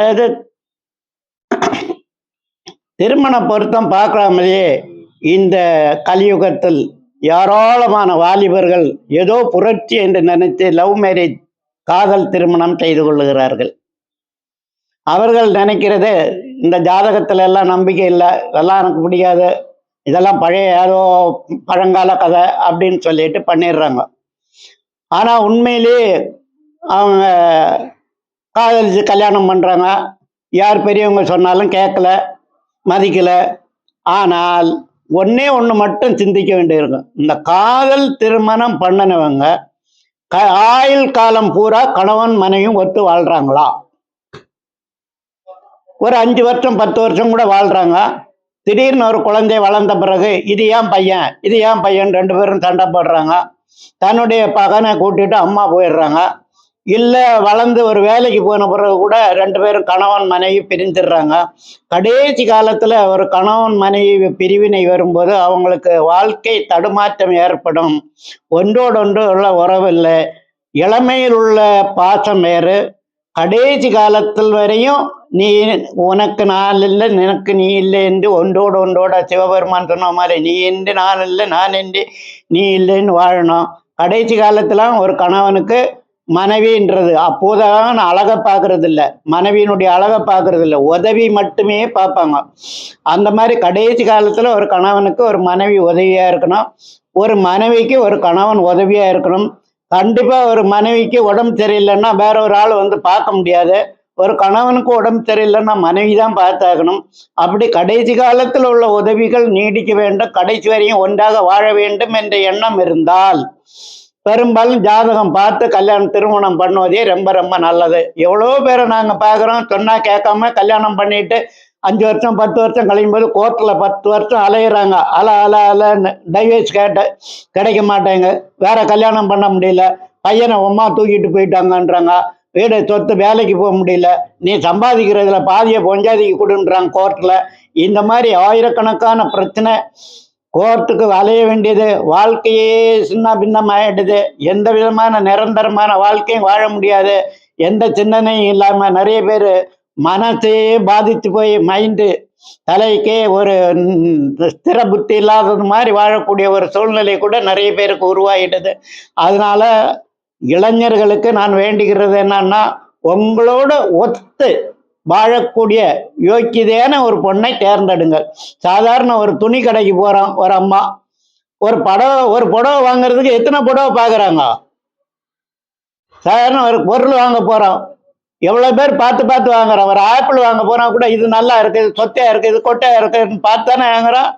அது திருமண பொருத்தம் பார்க்காமலேயே இந்த கலியுகத்தில் ஏராளமான வாலிபர்கள் ஏதோ புரட்சி என்று நினைத்து லவ் மேரேஜ், காதல் திருமணம் செய்து கொள்ளுகிறார்கள். அவர்கள் நினைக்கிறது, இந்த ஜாதகத்துல எல்லாம் நம்பிக்கை இல்லை, இதெல்லாம் எனக்கு பிடிக்காது, இதெல்லாம் பழைய ஏதோ பழங்கால கதை அப்படின்னு சொல்லிட்டு பண்ணிடுறாங்க. ஆனா உண்மையிலேயே அவங்க காதலிச்சு கல்யாணம் பண்றாங்க. யார் பெரியவங்க சொன்னாலும் கேட்கல, மதிக்கல. ஆனால் ஒண்ணே ஒண்ணு மட்டும் சிந்திக்க வேண்டியிருக்கும். இந்த காதல் திருமணம் பண்ணினவங்க ஆயுள் காலம் பூரா கணவன் மனைவியும் ஒத்து வாழ்றாங்களா? ஒரு 5 வருஷம் 10 வருஷம் கூட வாழ்றாங்க. திடீர்னு ஒரு குழந்தை வளர்ந்த பிறகு இது ஏன் பையன், இது ஏன் பையன் 2 பேரும் சண்டை போடுறாங்க. தன்னுடைய பகனை கூட்டிட்டு அம்மா போயிடுறாங்க. இல்லை வளர்ந்து ஒரு வேலைக்கு போன பிறகு கூட 2 பேரும் கணவன் மனைவி பிரிஞ்சிடுறாங்க. கடைசி காலத்தில் ஒரு கணவன் மனைவி பிரிவினை வரும்போது அவங்களுக்கு வாழ்க்கை தடுமாற்றம் ஏற்படும். ஒன்றோடொன்று உள்ள உறவு இல்லை, இளமையில் உள்ள பாசம் வேறு. கடைசி காலத்தில் வரையும் நீ உனக்கு நான் இல்லை, நினக்கு நீ இல்லை என்று ஒன்றோட சிவபெருமான் சொன்ன மாதிரி நீ என்று நான் இல்லை, நான் என்று நீ இல்லைன்னு வாழணும். கடைசி காலத்துல ஒரு கணவனுக்கு மனைவின்றது அப்போதான் அழகை பார்க்கறது இல்லை, மனைவியினுடைய அழகை பார்க்கறது இல்லை, உதவி மட்டுமே பார்ப்பாங்க. அந்த மாதிரி கடைசி காலத்துல ஒரு கணவனுக்கு ஒரு மனைவி உதவியா இருக்கணும், ஒரு மனைவிக்கு ஒரு கணவன் உதவியா இருக்கணும். கண்டிப்பா ஒரு மனைவிக்கு உடம்பு சரியில்லைன்னா வேற ஒரு ஆள் வந்து பார்க்க முடியாது. ஒரு கணவனுக்கு உடம்பு சரியில்லைன்னா மனைவி தான் பார்த்தாகணும். அப்படி கடைசி காலத்தில் உள்ள உதவிகள் நீடிக்க வேண்டும், கடைசி வரையும் ஒன்றாக வாழ வேண்டும் என்ற எண்ணம் இருந்தால் பெரும்பாலும் ஜாதகம் பார்த்து கல்யாணம் திருமணம் பண்ணுவதே ரொம்ப ரொம்ப நல்லது. எவ்வளோ பேரை நாங்கள் பார்க்குறோம், சொன்னால் கேட்காம கல்யாணம் பண்ணிட்டு 5 வருஷம் 10 வருஷம் கழியும் போது கோர்ட்டில் 10 வருஷம் அலையிறாங்க. அலன்னு டைவர்ஸ் கேட்டு கிடைக்க மாட்டேங்க, வேற கல்யாணம் பண்ண முடியல, பையனை அம்மா தூக்கிட்டு போயிட்டாங்கன்றாங்க, வீடு சொத்து வேலைக்கு போக முடியல, நீ சம்பாதிக்கிறதுல பாதியை பொஞ்சாதிக்கு கொடுன்றாங்க கோர்ட்டில். இந்த மாதிரி ஆயிரக்கணக்கான பிரச்சனை. கோர்ட்டுக்கு அலைய வேண்டியது, வாழ்க்கையே சின்ன பின்னம் ஆயிடுது. எந்த விதமான நிரந்தரமான வாழ்க்கையும் வாழ முடியாது. எந்த சிந்தனையும் இல்லாமல் நிறைய பேர் மனசையே பாதித்து போய் மைண்டு தலைக்கே ஒரு ஸ்திர புத்தி இல்லாதது மாதிரி வாழக்கூடிய ஒரு சூழ்நிலை கூட நிறைய பேருக்கு உருவாகிடுது. அதனால இளைஞர்களுக்கு நான் வேண்டுகிறது என்னன்னா, உங்களோட ஒத்து வாழக்கூடிய யோக்கியதையான ஒரு பொண்ணை தேர்ந்தெடுங்கள். சாதாரண ஒரு துணி கடைக்கு போறோம், ஒரு அம்மா ஒரு புடவை வாங்குறதுக்கு எத்தனை புடவை பார்க்குறாங்க. சாதாரண ஒரு பொருள் வாங்க போறோம், எவ்வளவு பேர் பார்த்து பார்த்து வாங்குறோம். ஒரு ஆப்பிள் வாங்க போனா கூட இது நல்லா இருக்கு, இது சொத்தையா இருக்கு, இது கொட்டையா இருக்குன்னு பார்த்து தானே வாங்குறோம்.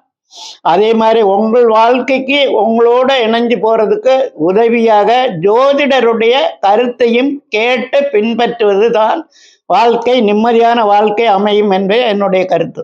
அதே மாதிரி உங்கள் வாழ்க்கைக்கு உங்களோட இணைஞ்சு போறதுக்கு உதவியாக ஜோதிடருடைய கருத்தையும் கேட்டு பின்பற்றுவது தான் வாழ்க்கை நிம்மதியான வாழ்க்கை அமையும் என்பது என்னுடைய கருத்து.